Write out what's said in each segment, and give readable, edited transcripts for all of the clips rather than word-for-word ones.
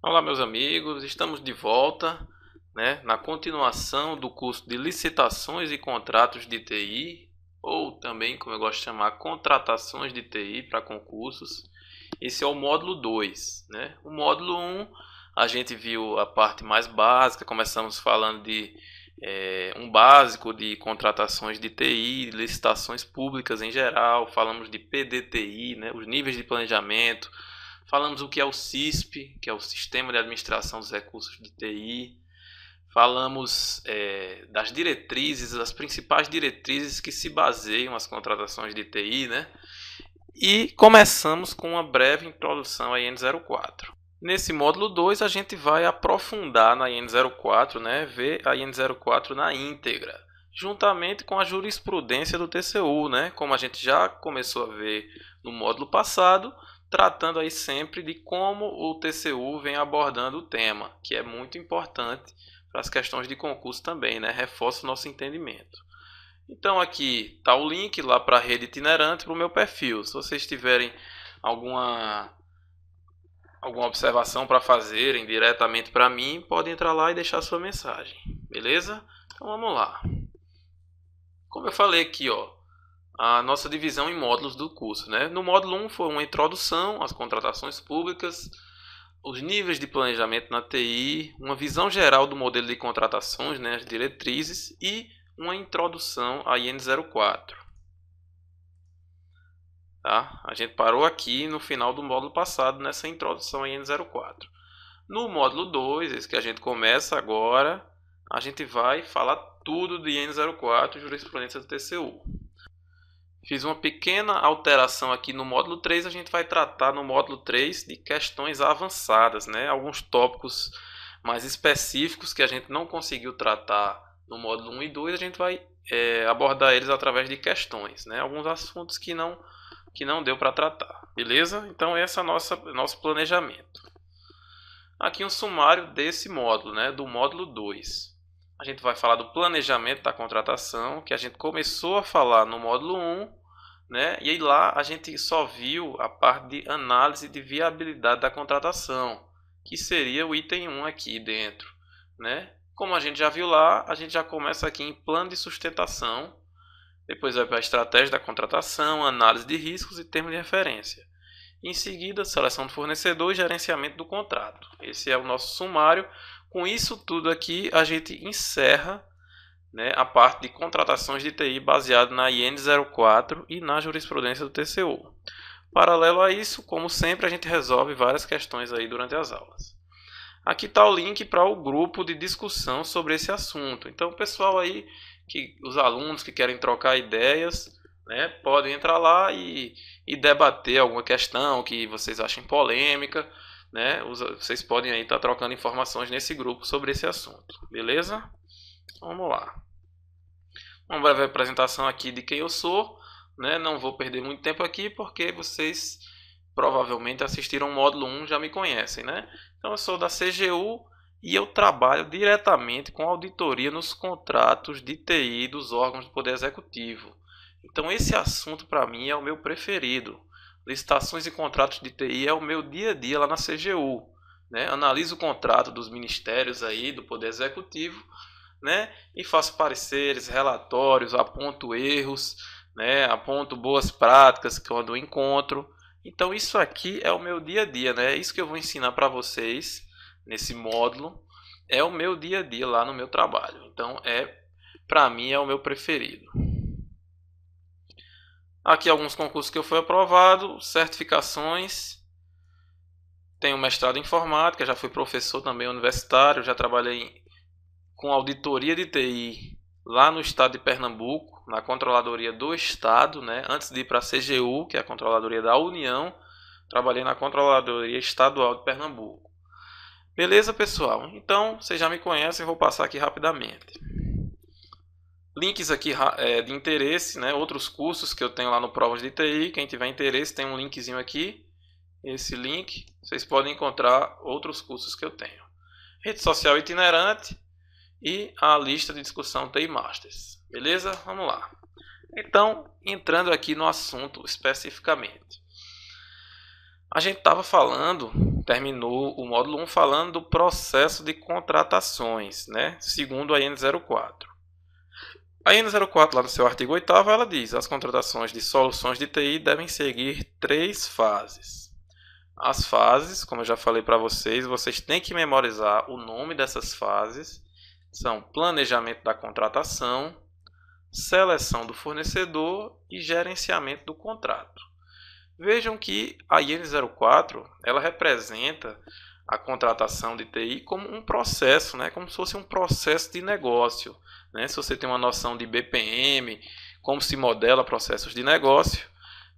Olá, meus amigos, estamos de volta, né, na continuação do curso de licitações e contratos de TI, ou também, como eu gosto de chamar, contratações de TI para concursos. Esse é o módulo 2, né? O módulo 1, a gente viu a parte mais básica, começamos falando de um básico de contratações de TI, licitações públicas em geral, falamos de PDTI, né, os níveis de planejamento. Falamos o que é o CISP, que é o Sistema de Administração dos Recursos de TI. Falamos das diretrizes, das principais diretrizes que se baseiam as contratações de TI, né? E começamos com uma breve introdução à IN04. Nesse módulo 2 a gente vai aprofundar na IN04, né? Ver a IN04 na íntegra, juntamente com a jurisprudência do TCU, né? Como a gente já começou a ver no módulo passado, tratando aí sempre de como o TCU vem abordando o tema, que é muito importante para as questões de concurso também, né? Reforça o nosso entendimento. Então aqui está o link lá para a rede itinerante para o meu perfil. Se vocês tiverem alguma observação para fazerem diretamente para mim, podem entrar lá e deixar sua mensagem, beleza? Então vamos lá. Como eu falei aqui, ó, a nossa divisão em módulos do curso, né? No módulo 1 foi uma introdução às contratações públicas, os níveis de planejamento na TI, uma visão geral do modelo de contratações, né, as diretrizes e uma introdução à IN04. Tá? A gente parou aqui no final do módulo passado nessa introdução à IN04. No módulo 2, esse que a gente começa agora, a gente vai falar tudo de IN04 e jurisprudência do TCU. Fiz uma pequena alteração aqui no módulo 3, a gente vai tratar no módulo 3 de questões avançadas, né? Alguns tópicos mais específicos que a gente não conseguiu tratar no módulo 1 e 2, a gente vai abordar eles através de questões, né? Alguns assuntos que não deu para tratar, beleza? Então esse é o nosso planejamento. Aqui um sumário desse módulo, né? Do módulo 2. A gente vai falar do planejamento da contratação, que a gente começou a falar no módulo 1, né? E aí lá a gente só viu a parte de análise de viabilidade da contratação, que seria o item 1 aqui dentro, né? Como a gente já viu lá, a gente já começa aqui em plano de sustentação, depois vai para a estratégia da contratação, análise de riscos e termo de referência. Em seguida, seleção do fornecedor e gerenciamento do contrato. Esse é o nosso sumário. Com isso tudo aqui, a gente encerra, né, a parte de contratações de TI baseado na IN04 e na jurisprudência do TCU. Paralelo a isso, como sempre, a gente resolve várias questões aí durante as aulas. Aqui está o link para o grupo de discussão sobre esse assunto. Então, o pessoal aí, os alunos que querem trocar ideias, né, podem entrar lá e debater alguma questão que vocês achem polêmica, né? Vocês podem aí estar trocando informações nesse grupo sobre esse assunto, beleza? Vamos lá. Uma breve apresentação aqui de quem eu sou, né? Não vou perder muito tempo aqui porque vocês provavelmente assistiram o módulo 1, já me conhecem, né? Então eu sou da CGU e eu trabalho diretamente com auditoria nos contratos de TI dos órgãos do Poder Executivo. Então esse assunto para mim é o meu preferido. Licitações e contratos de TI é o meu dia a dia lá na CGU, né? Analiso o contrato dos ministérios aí do Poder Executivo, né? E faço pareceres, relatórios, aponto erros, né? Aponto boas práticas quando encontro. Então isso aqui é o meu dia a dia, né? Isso que eu vou ensinar para vocês nesse módulo é o meu dia a dia lá no meu trabalho. Então para mim é o meu preferido. Aqui alguns concursos que eu fui aprovado, certificações. Tenho mestrado em informática, já fui professor também universitário, já trabalhei com auditoria de TI lá no estado de Pernambuco, na controladoria do estado, né? Antes de ir para a CGU, que é a controladoria da União, trabalhei na controladoria estadual de Pernambuco. Beleza, pessoal? Então, vocês já me conhecem, vou passar aqui rapidamente. Links aqui de interesse, né? Outros cursos que eu tenho lá no Provas de TI. Quem tiver interesse, tem um linkzinho aqui. Esse link, vocês podem encontrar outros cursos que eu tenho. Rede social itinerante e a lista de discussão TI Masters. Beleza? Vamos lá. Então, entrando aqui no assunto especificamente. A gente terminou o módulo 1 falando do processo de contratações, né? Segundo a IN04. A IN04, lá no seu artigo 8º, ela diz: as contratações de soluções de TI devem seguir 3 fases. As fases, como eu já falei para vocês têm que memorizar o nome dessas fases. São planejamento da contratação, seleção do fornecedor e gerenciamento do contrato. Vejam que a IN04 ela representa a contratação de TI como um processo, né? Como se fosse um processo de negócio. Né? Se você tem uma noção de BPM, como se modela processos de negócio,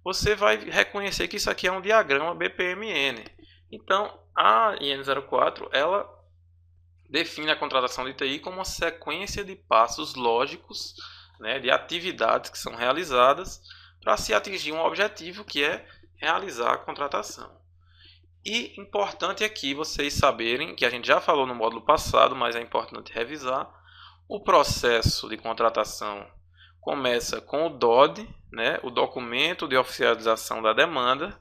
você vai reconhecer que isso aqui é um diagrama BPMN. Então, a IN04 ela define a contratação de TI como uma sequência de passos lógicos, né, de atividades que são realizadas para se atingir um objetivo, que é realizar a contratação. E importante aqui vocês saberem, que a gente já falou no módulo passado, mas é importante revisar, o processo de contratação começa com o DOD, né, o documento de oficialização da demanda,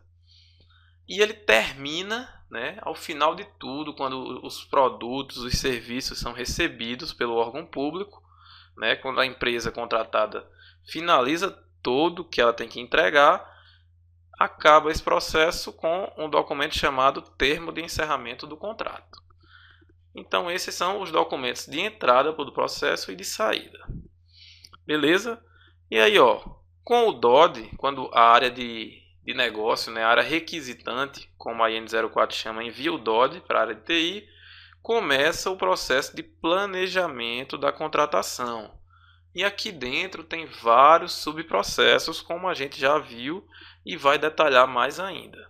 e ele termina, né, ao final de tudo, quando os produtos, os serviços são recebidos pelo órgão público, né, quando a empresa contratada finaliza tudo que ela tem que entregar, acaba esse processo com um documento chamado termo de encerramento do contrato. Então esses são os documentos de entrada do processo e de saída. Beleza? E aí, ó, com o DOD, quando a área de negócio, né, a área requisitante, como a IN04 chama, envia o DOD para a área de TI, começa o processo de planejamento da contratação. E aqui dentro tem vários subprocessos, como a gente já viu e vai detalhar mais ainda.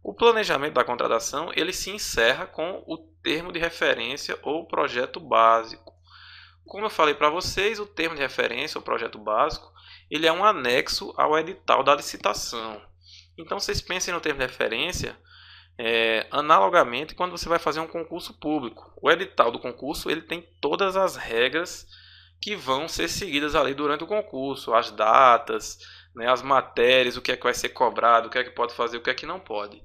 O planejamento da contratação ele se encerra com o termo de referência ou projeto básico. Como eu falei para vocês, o termo de referência ou projeto básico ele é um anexo ao edital da licitação. Então vocês pensem no termo de referência analogamente quando você vai fazer um concurso público. O edital do concurso ele tem todas as regras que vão ser seguidas ali durante o concurso, as datas, né, as matérias, o que é que vai ser cobrado, o que é que pode fazer, o que é que não pode.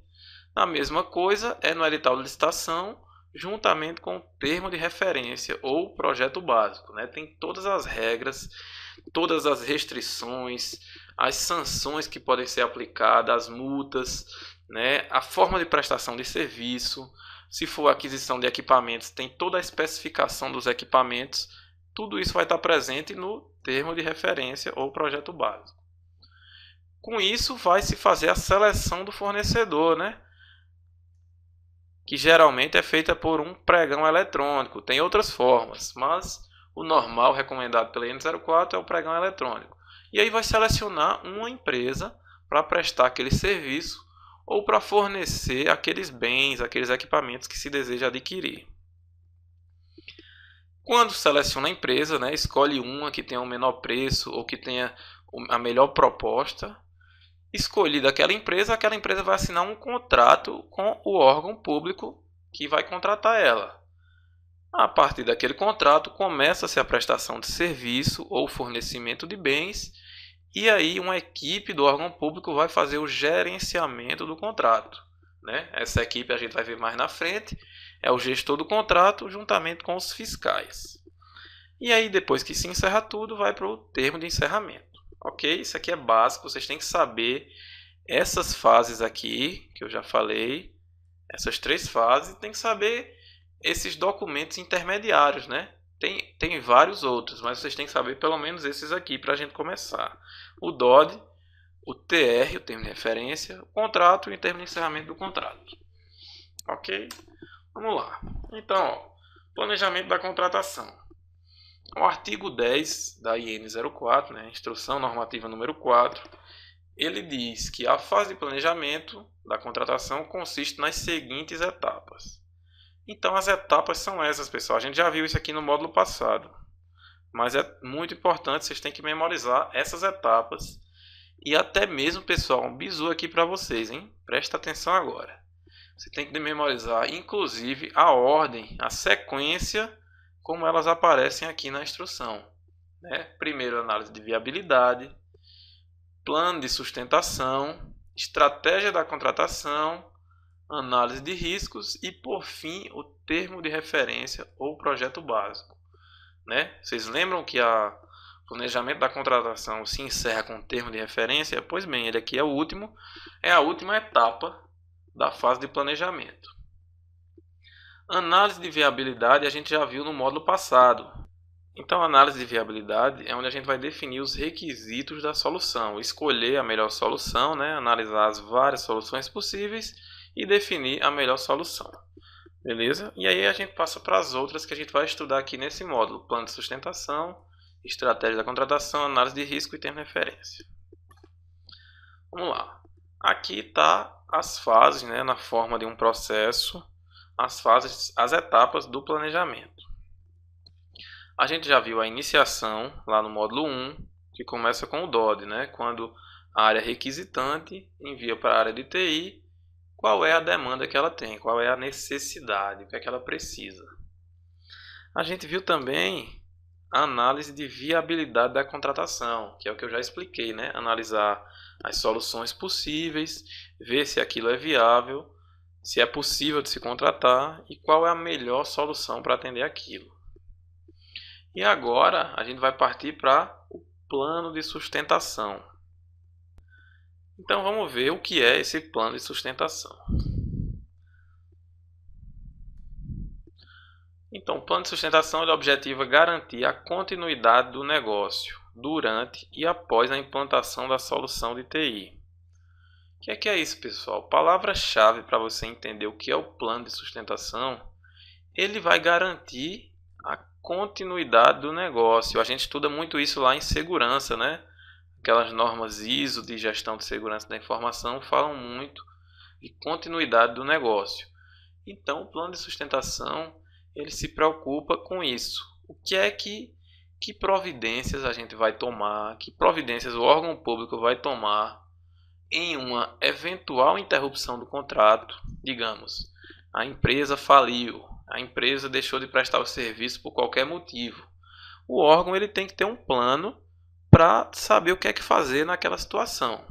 A mesma coisa é no edital de licitação, juntamente com o termo de referência ou projeto básico. Né? Tem todas as regras, todas as restrições, as sanções que podem ser aplicadas, as multas, né? A forma de prestação de serviço, se for aquisição de equipamentos, tem toda a especificação dos equipamentos. Tudo isso vai estar presente no termo de referência ou projeto básico. Com isso, vai se fazer a seleção do fornecedor, né? Que geralmente é feita por um pregão eletrônico. Tem outras formas, mas o normal recomendado pela IN04 é o pregão eletrônico. E aí vai selecionar uma empresa para prestar aquele serviço ou para fornecer aqueles bens, aqueles equipamentos que se deseja adquirir. Quando seleciona a empresa, né, escolhe uma que tenha o menor preço ou que tenha a melhor proposta. Escolhida aquela empresa vai assinar um contrato com o órgão público que vai contratar ela. A partir daquele contrato, começa-se a prestação de serviço ou fornecimento de bens, e aí uma equipe do órgão público vai fazer o gerenciamento do contrato. Né? Essa equipe a gente vai ver mais na frente, é o gestor do contrato juntamente com os fiscais. E aí depois que se encerra tudo, vai para o termo de encerramento. Ok? Isso aqui é básico, vocês têm que saber essas fases aqui, que eu já falei, essas 3 fases, tem que saber esses documentos intermediários, né? Tem vários outros, mas vocês têm que saber pelo menos esses aqui para a gente começar. O DOD, o TR, o termo de referência, o contrato e o termo de encerramento do contrato. Ok? Vamos lá. Então, ó, planejamento da contratação. O artigo 10 da IN04, né, Instrução Normativa número 4, ele diz que a fase de planejamento da contratação consiste nas seguintes etapas. Então as etapas são essas, pessoal. A gente já viu isso aqui no módulo passado. Mas é muito importante, vocês têm que memorizar essas etapas. E até mesmo, pessoal, um bizu aqui para vocês, hein? Presta atenção agora. Você tem que memorizar, inclusive, a ordem, a sequência como elas aparecem aqui na instrução. Né? Primeiro, análise de viabilidade, plano de sustentação, estratégia da contratação, análise de riscos e, por fim, o termo de referência ou projeto básico, né? Vocês lembram que o planejamento da contratação se encerra com o termo de referência? Pois bem, ele aqui é o último, é a última etapa da fase de planejamento. Análise de viabilidade a gente já viu no módulo passado. Então, a análise de viabilidade é onde a gente vai definir os requisitos da solução, escolher a melhor solução, né? Analisar as várias soluções possíveis e definir a melhor solução. Beleza? E aí a gente passa para as outras que a gente vai estudar aqui nesse módulo: plano de sustentação, estratégia da contratação, análise de risco e termo de referência. Vamos lá. Aqui está as fases, né, na forma de um processo, as etapas do planejamento. A gente já viu a iniciação lá no módulo 1, que começa com o DOD, né? Quando a área requisitante envia para a área de TI qual é a demanda que ela tem, qual é a necessidade, o que é que ela precisa. A gente viu também a análise de viabilidade da contratação, que é o que eu já expliquei, né? Analisar as soluções possíveis, ver se aquilo é viável, se é possível de se contratar e qual é a melhor solução para atender aquilo. E agora a gente vai partir para o plano de sustentação. Então vamos ver o que é esse plano de sustentação. Então, o plano de sustentação ele objetiva garantir a continuidade do negócio durante e após a implantação da solução de TI. O que é isso, pessoal? Palavra-chave para você entender o que é o plano de sustentação, ele vai garantir a continuidade do negócio. A gente estuda muito isso lá em segurança, né? Aquelas normas ISO de gestão de segurança da informação falam muito de continuidade do negócio. Então, o plano de sustentação ele se preocupa com isso. O que é que providências a gente vai tomar, que providências o órgão público vai tomar em uma eventual interrupção do contrato. Digamos, a empresa faliu, a empresa deixou de prestar o serviço por qualquer motivo. O órgão ele tem que ter um plano para saber o que é que fazer naquela situação.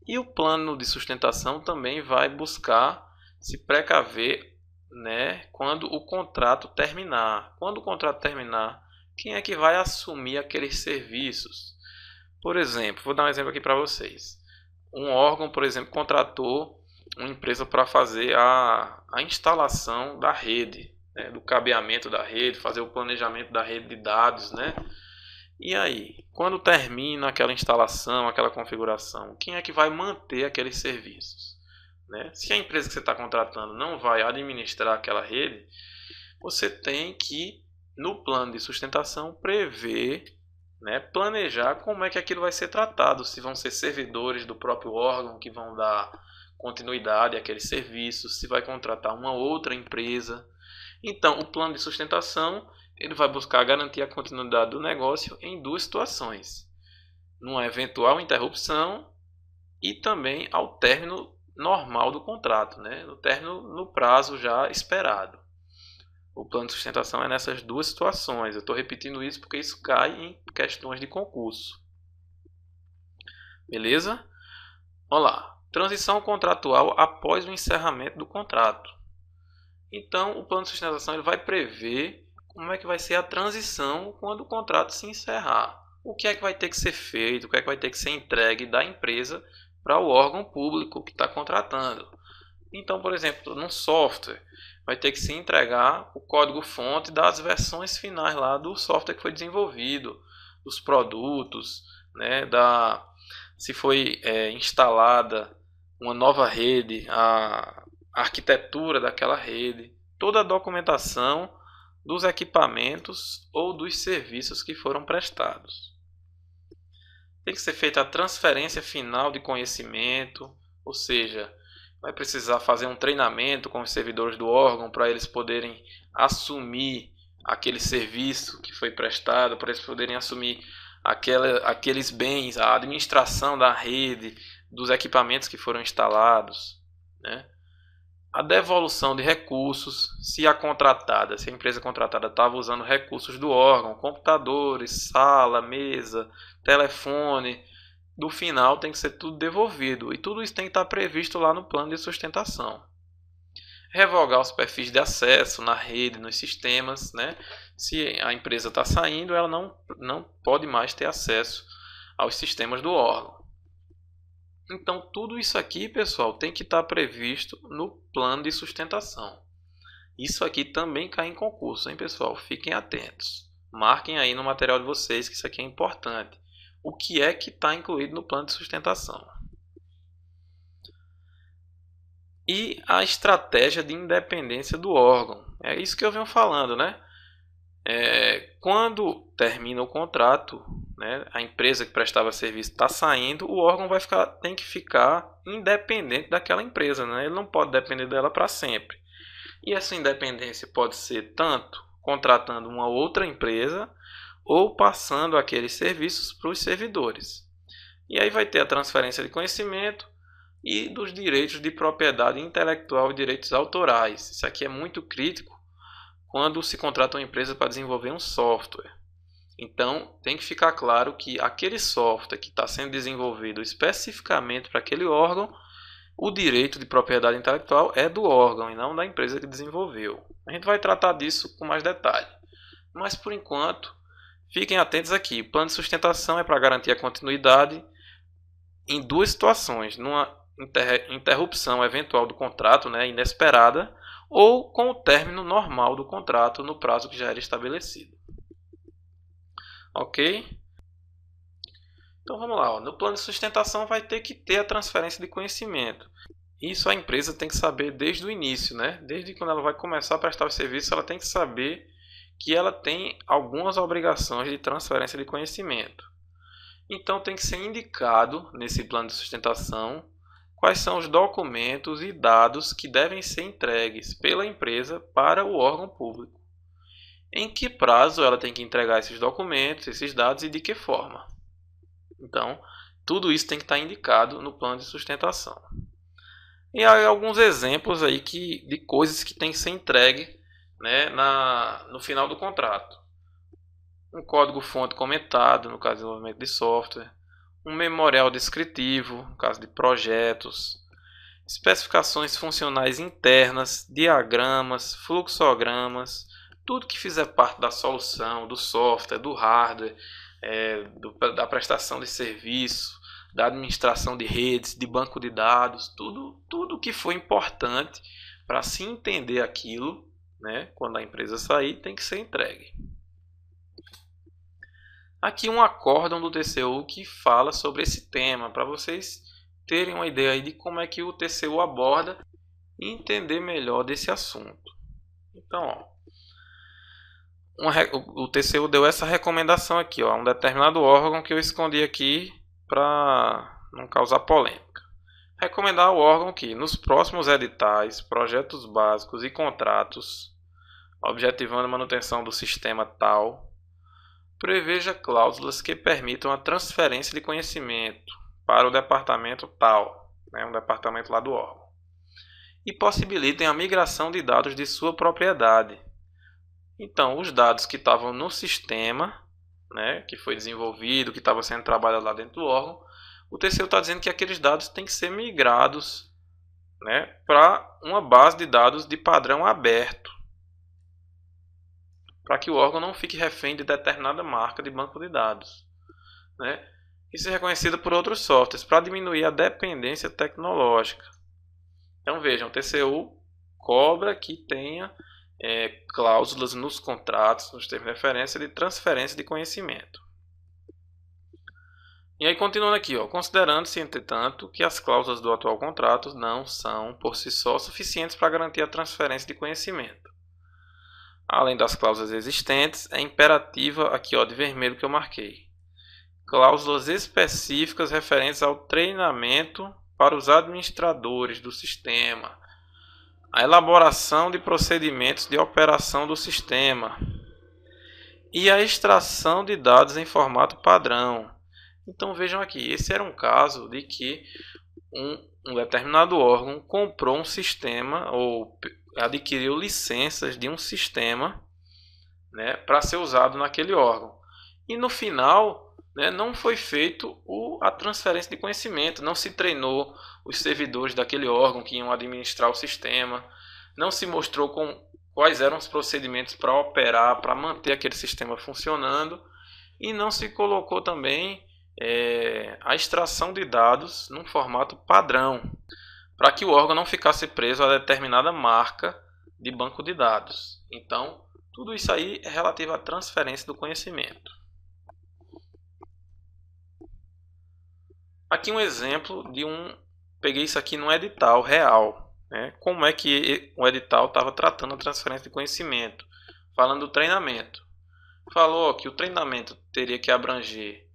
E o plano de sustentação também vai buscar se precaver, né, quando o contrato terminar. Quando o contrato terminar, quem é que vai assumir aqueles serviços? Por exemplo, vou dar um exemplo aqui para vocês. Um órgão, por exemplo, contratou uma empresa para fazer a instalação da rede, né, do cabeamento da rede, fazer o planejamento da rede de dados, né? E aí, quando termina aquela instalação, aquela configuração, quem é que vai manter aqueles serviços? Né? Se a empresa que você está contratando não vai administrar aquela rede, você tem que, no plano de sustentação, prever, né, planejar como é que aquilo vai ser tratado, se vão ser servidores do próprio órgão que vão dar continuidade àqueles serviços, se vai contratar uma outra empresa. Então, o plano de sustentação ele vai buscar garantir a continuidade do negócio em duas situações: numa eventual interrupção e também ao término normal do contrato, né? No término no prazo já esperado. O plano de sustentação é nessas duas situações. Eu estou repetindo isso porque isso cai em questões de concurso. Beleza? Vamos lá. Transição contratual após o encerramento do contrato. Então, o plano de sustentação ele vai prever como é que vai ser a transição quando o contrato se encerrar. O que é que vai ter que ser feito, o que é que vai ter que ser entregue da empresa para o órgão público que está contratando. Então, por exemplo, num software, vai ter que se entregar o código-fonte das versões finais lá do software que foi desenvolvido, dos produtos, né, se foi instalada uma nova rede, a arquitetura daquela rede, toda a documentação dos equipamentos ou dos serviços que foram prestados. Tem que ser feita a transferência final de conhecimento, ou seja, vai precisar fazer um treinamento com os servidores do órgão para eles poderem assumir aquele serviço que foi prestado, para eles poderem assumir aqueles bens, a administração da rede, dos equipamentos que foram instalados, né? A devolução de recursos, se a empresa contratada estava usando recursos do órgão, computadores, sala, mesa, telefone, do final tem que ser tudo devolvido. E tudo isso tem que estar previsto lá no plano de sustentação. Revogar os perfis de acesso na rede, nos sistemas, né? Se a empresa está saindo, ela não pode mais ter acesso aos sistemas do órgão. Então, tudo isso aqui, pessoal, tem que estar previsto no plano de sustentação. Isso aqui também cai em concurso, hein, pessoal? Fiquem atentos. Marquem aí no material de vocês que isso aqui é importante. O que é que está incluído no plano de sustentação? E a estratégia de independência do órgão. É isso que eu venho falando, né? Quando termina o contrato, né, a empresa que prestava serviço está saindo, o órgão tem que ficar independente daquela empresa, né? Ele não pode depender dela para sempre. E essa independência pode ser tanto contratando uma outra empresa ou passando aqueles serviços para os servidores. E aí vai ter a transferência de conhecimento e dos direitos de propriedade intelectual e direitos autorais. Isso aqui é muito crítico quando se contrata uma empresa para desenvolver um software. Então, tem que ficar claro que aquele software que está sendo desenvolvido especificamente para aquele órgão, o direito de propriedade intelectual é do órgão e não da empresa que desenvolveu. A gente vai tratar disso com mais detalhe. Mas, por enquanto, fiquem atentos aqui. O plano de sustentação é para garantir a continuidade em duas situações. Numa interrupção eventual do contrato, né, inesperada, ou com o término normal do contrato no prazo que já era estabelecido. Ok? Então vamos lá. No plano de sustentação vai ter que ter a transferência de conhecimento. Isso a empresa tem que saber desde o início, né? Desde quando ela vai começar a prestar o serviço, ela tem que saber que ela tem algumas obrigações de transferência de conhecimento. Então tem que ser indicado nesse plano de sustentação quais são os documentos e dados que devem ser entregues pela empresa para o órgão público. Em que prazo ela tem que entregar esses documentos, esses dados e de que forma. Então, tudo isso tem que estar indicado no plano de sustentação. E há alguns exemplos aí de coisas que tem que ser entregue, né, no final do contrato. Um código-fonte comentado, no caso de desenvolvimento de software. Um memorial descritivo, no caso de projetos. Especificações funcionais internas, diagramas, fluxogramas. Tudo que fizer parte da solução, do software, do hardware, da prestação de serviço, da administração de redes, de banco de dados, tudo que for importante para se entender aquilo, né, quando a empresa sair, tem que ser entregue. Aqui um acórdão do TCU que fala sobre esse tema, para vocês terem uma ideia aí de como é que o TCU aborda e entender melhor desse assunto. Então, ó, o TCU deu essa recomendação aqui, ó, a um determinado órgão que eu escondi aqui para não causar polêmica. Recomendar ao órgão que, nos próximos editais, projetos básicos e contratos, objetivando a manutenção do sistema tal, preveja cláusulas que permitam a transferência de conhecimento para o departamento tal, né, um departamento lá do órgão, e possibilitem a migração de dados de sua propriedade. Então, os dados que estavam no sistema, né, que foi desenvolvido, que estava sendo trabalhado lá dentro do órgão, o TCU está dizendo que aqueles dados têm que ser migrados, né, para uma base de dados de padrão aberto, para que o órgão não fique refém de determinada marca de banco de dados, né? Isso é reconhecido por outros softwares para diminuir a dependência tecnológica. Então vejam, o TCU cobra que tenha cláusulas nos contratos, nos termos de referência de transferência de conhecimento. E aí continuando aqui, ó, considerando-se, entretanto, que as cláusulas do atual contrato não são, por si só, suficientes para garantir a transferência de conhecimento. Além das cláusulas existentes, é imperativa, aqui ó, de vermelho que eu marquei, cláusulas específicas referentes ao treinamento para os administradores do sistema, a elaboração de procedimentos de operação do sistema e a extração de dados em formato padrão. Então vejam aqui, esse era um caso de que um determinado órgão comprou um sistema ou adquiriu licenças de um sistema, né, para ser usado naquele órgão. E no final, né, não foi feito a transferência de conhecimento, não se treinou os servidores daquele órgão que iam administrar o sistema, não se mostrou quais eram os procedimentos para operar, para manter aquele sistema funcionando, e não se colocou também a extração de dados num formato padrão, para que o órgão não ficasse preso a determinada marca de banco de dados. Então, tudo isso aí é relativo à transferência do conhecimento. Aqui um exemplo de peguei isso aqui num edital real, né? Como é que o edital estava tratando a transferência de conhecimento, falando do treinamento. Falou que o treinamento teria que abranger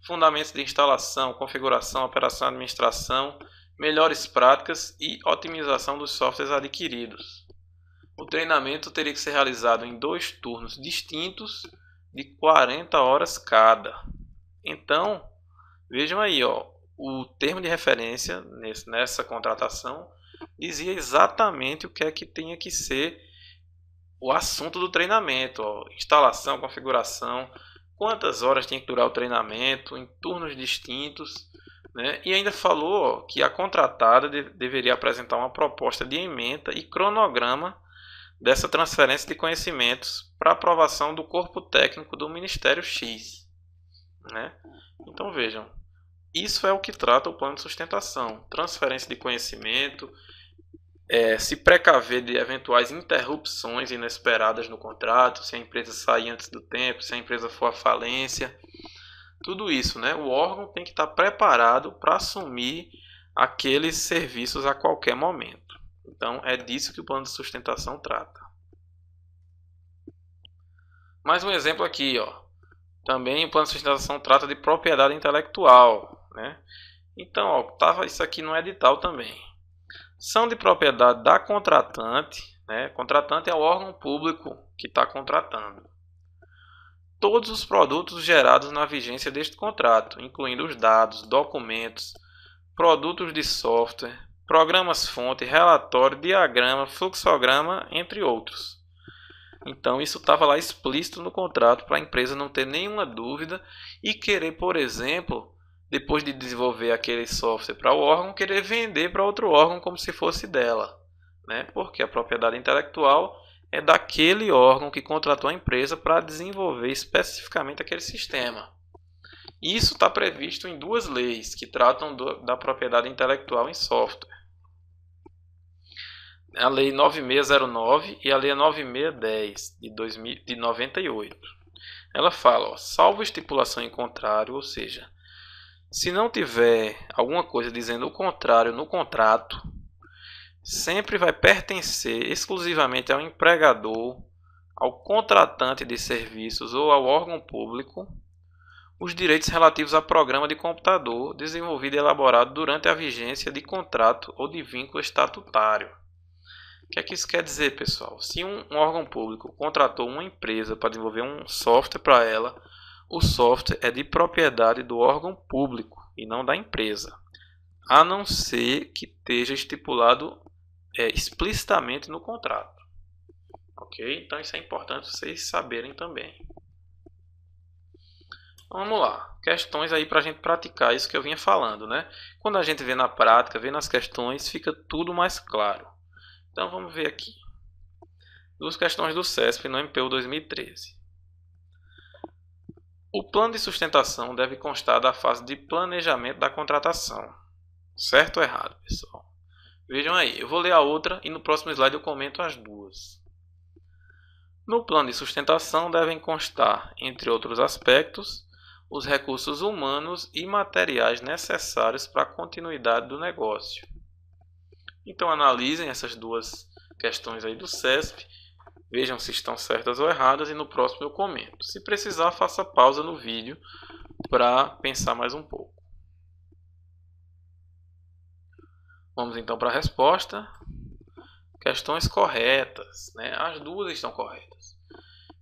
fundamentos de instalação, configuração, operação e administração, melhores práticas e otimização dos softwares adquiridos. O treinamento teria que ser realizado em 2 turnos distintos de 40 horas cada. Então, vejam aí, ó, o termo de referência nessa contratação dizia exatamente o que é que tinha que ser o assunto do treinamento, ó, instalação, configuração, quantas horas tinha que durar o treinamento, em turnos distintos, né? E ainda falou, ó, que a contratada deveria apresentar uma proposta de ementa e cronograma dessa transferência de conhecimentos para aprovação do corpo técnico do Ministério X, né? Então vejam, isso é o que trata o plano de sustentação, transferência de conhecimento, se precaver de eventuais interrupções inesperadas no contrato, se a empresa sair antes do tempo, se a empresa for à falência, tudo isso, né? O órgão tem que estar preparado para assumir aqueles serviços a qualquer momento. Então é disso que o plano de sustentação trata. Mais um exemplo aqui, ó. Também o plano de sustentação trata de propriedade intelectual, né? Então, ó, isso aqui no edital também. São de propriedade da contratante, né? Contratante é o órgão público que está contratando. Todos os produtos gerados na vigência deste contrato, incluindo os dados, documentos, produtos de software, programas-fonte, relatório, diagrama, fluxograma, entre outros. Então isso estava lá explícito no contrato para a empresa não ter nenhuma dúvida e querer, por exemplo, depois de desenvolver aquele software para o órgão, querer vender para outro órgão como se fosse dela, né? Porque a propriedade intelectual é daquele órgão que contratou a empresa para desenvolver especificamente aquele sistema. Isso está previsto em 2 leis que tratam da propriedade intelectual em software. A Lei 9609 e a Lei 9610 de 98. Ela fala, ó, salvo estipulação em contrário, ou seja, se não tiver alguma coisa dizendo o contrário no contrato, sempre vai pertencer exclusivamente ao empregador, ao contratante de serviços ou ao órgão público os direitos relativos a programa de computador desenvolvido e elaborado durante a vigência de contrato ou de vínculo estatutário. O que é que isso quer dizer, pessoal? Se um órgão público contratou uma empresa para desenvolver um software para ela, o software é de propriedade do órgão público e não da empresa, a não ser que esteja estipulado explicitamente no contrato. Ok? Então isso é importante vocês saberem também. Vamos lá, questões aí para a gente praticar isso que eu vinha falando, né? Quando a gente vê na prática, vê nas questões, fica tudo mais claro. Então vamos ver aqui. 2 questões do CESP no MPU 2013. O plano de sustentação deve constar da fase de planejamento da contratação. Certo ou errado, pessoal? Vejam aí, eu vou ler a outra e no próximo slide eu comento as 2. No plano de sustentação devem constar, entre outros aspectos, os recursos humanos e materiais necessários para a continuidade do negócio. Então analisem essas 2 questões aí do CESP, vejam se estão certas ou erradas e no próximo eu comento. Se precisar, faça pausa no vídeo para pensar mais um pouco. Vamos então para a resposta. Questões corretas, né? As 2 estão corretas.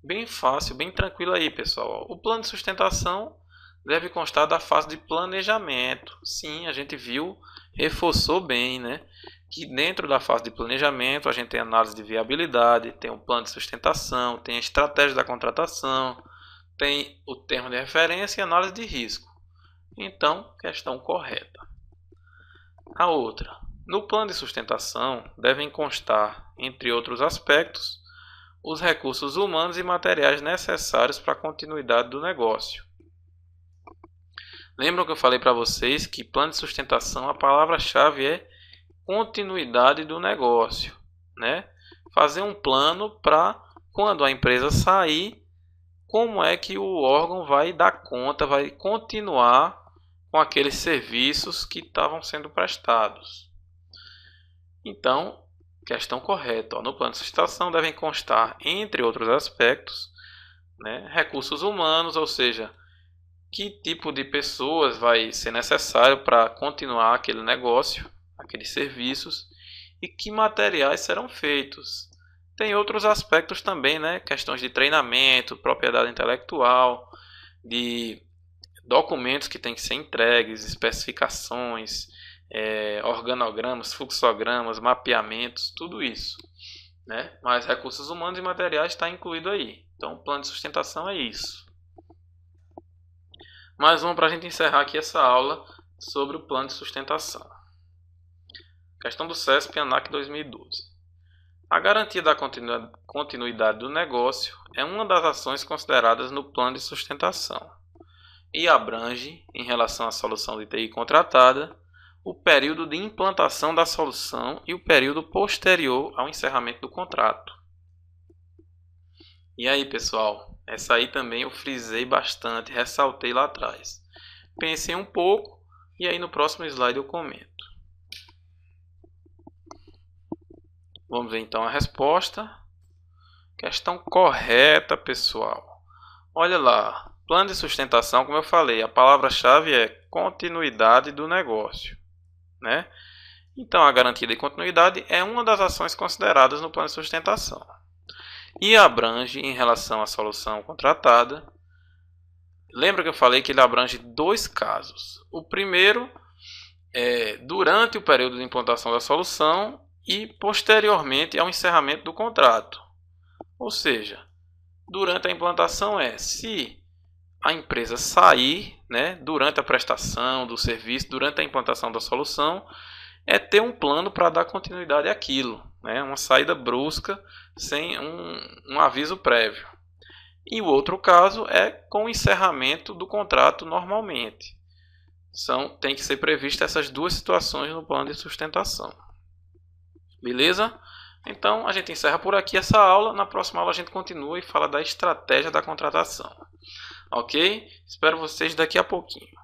Bem fácil, bem tranquilo aí, pessoal. O plano de sustentação deve constar da fase de planejamento. Sim, a gente viu, reforçou bem, né? Que dentro da fase de planejamento a gente tem análise de viabilidade, tem um plano de sustentação, tem a estratégia da contratação, tem o termo de referência e análise de risco. Então, questão correta. A outra. No plano de sustentação, devem constar, entre outros aspectos, os recursos humanos e materiais necessários para a continuidade do negócio. Lembram que eu falei para vocês que plano de sustentação, a palavra-chave é continuidade do negócio, né? Fazer um plano para quando a empresa sair, como é que o órgão vai dar conta, vai continuar com aqueles serviços que estavam sendo prestados. Então, questão correta. No plano de sustentação devem constar, entre outros aspectos, né, recursos humanos, ou seja, que tipo de pessoas vai ser necessário para continuar aquele negócio, aqueles serviços, e que materiais serão feitos. Tem outros aspectos também, né, questões de treinamento, propriedade intelectual, de documentos que têm que ser entregues, especificações, organogramas, fluxogramas, mapeamentos, tudo isso, né? Mas recursos humanos e materiais está incluído aí. Então, o plano de sustentação é isso. Mais uma para a gente encerrar aqui essa aula sobre o plano de sustentação. Questão do CESP ANAC 2012. A garantia da continuidade do negócio é uma das ações consideradas no plano de sustentação e abrange, em relação à solução de TI contratada, o período de implantação da solução e o período posterior ao encerramento do contrato. E aí, pessoal, essa aí também eu frisei bastante, ressaltei lá atrás. Pensem um pouco e aí no próximo slide eu comento. Vamos ver então a resposta. Questão correta, pessoal. Olha lá. Plano de sustentação, como eu falei, a palavra-chave é continuidade do negócio, né? Então, a garantia de continuidade é uma das ações consideradas no plano de sustentação e abrange, em relação à solução contratada, lembra que eu falei que ele abrange dois casos. O primeiro é durante o período de implantação da solução e posteriormente ao encerramento do contrato. Ou seja, durante a implantação se a empresa sair, né, durante a prestação do serviço, durante a implantação da solução, ter um plano para dar continuidade àquilo, né, uma saída brusca sem um aviso prévio. E o outro caso é com o encerramento do contrato normalmente. Tem que ser previstas essas duas situações no plano de sustentação. Beleza? Então a gente encerra por aqui essa aula. Na próxima aula a gente continua e fala da estratégia da contratação. Ok? Espero vocês daqui a pouquinho.